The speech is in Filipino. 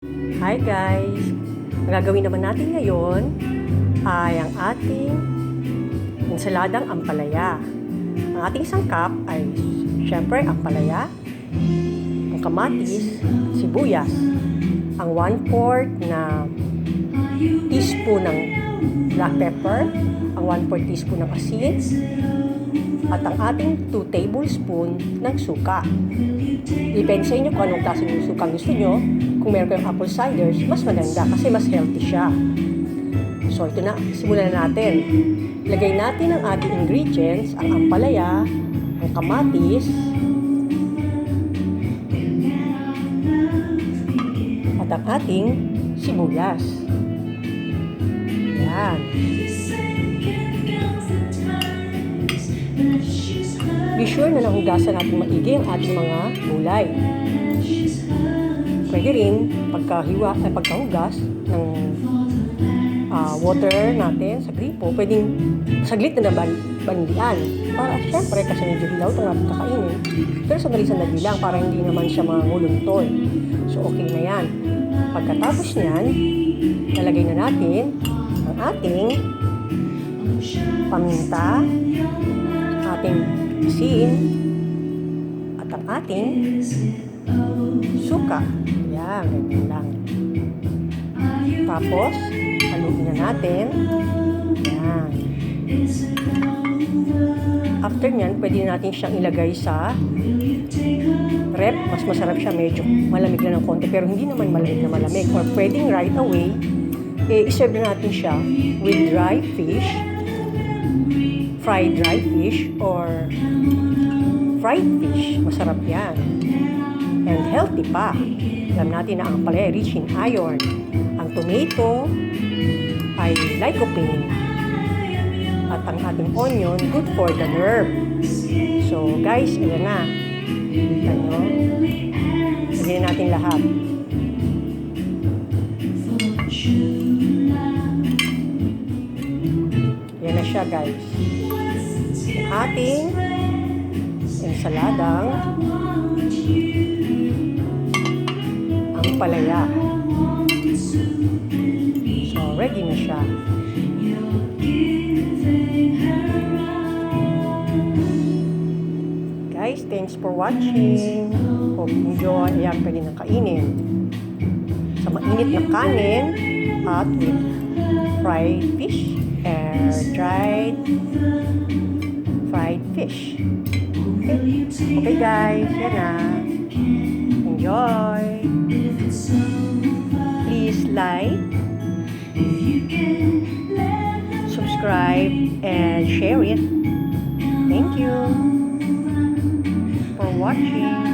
Hi guys! Ang gagawin naman natin ngayon ay ang ating ensaladang ampalaya. Ang ating sangkap ay syempre ampalaya, ang kamatis, sibuyas, ang 1/4 na teaspoon ng black pepper, ang 1/4 teaspoon ng asin, at ang ating 2 tablespoon ng suka. Depende sa inyo kung anong klase ng suka gusto nyo. Kung meron kayong apple cider, mas maganda kasi mas healthy siya. So ito na, simulan na natin. Lagay natin ang ating ingredients, ang ampalaya, ang kamatis, at ang ating sibuyas. Yan. Be sure na nahugasan natin maigi ang ating mga gulay. Pwede rin pagkahugas ng water natin sa gripo, pwedeng saglit na bandian. Para syempre, kasi medyo hilaw itong natin kakainin. Pero sandali lang para hindi naman siya manguluntoy. So okay na yan. Pagkatapos niyan, lalagay na natin ang ating paminta, ating asin, at ang ating suka. Yan, ganyan lang. Tapos, haluin na natin. Yan. After nyan, pwede natin siyang ilagay sa rep. Mas masarap siya, medyo malamig lang ng konti, pero hindi naman malamig na malamig. Or pwedeng right away, iserve na natin siya with dry fish, fried dry fish, or fried fish. Masarap yan. And healthy pa. Alam natin na ang ampalaya rich in iron. Ang tomato ay lycopene. At ang ating onion, good for the nerve. So guys, ayan na. Kita nyo. Lagyan natin lahat. Ayan na siya guys. Ang ating ensaladang ampalaya. So, ready na siya. Guys, thanks for watching. Hope you enjoy. Ayan, pwede na kainin. Sa mainit na kanin at with fried fish and dried fried fish. Okay guys, yan na. Enjoy. Please like, subscribe, and share it. Thank you for watching.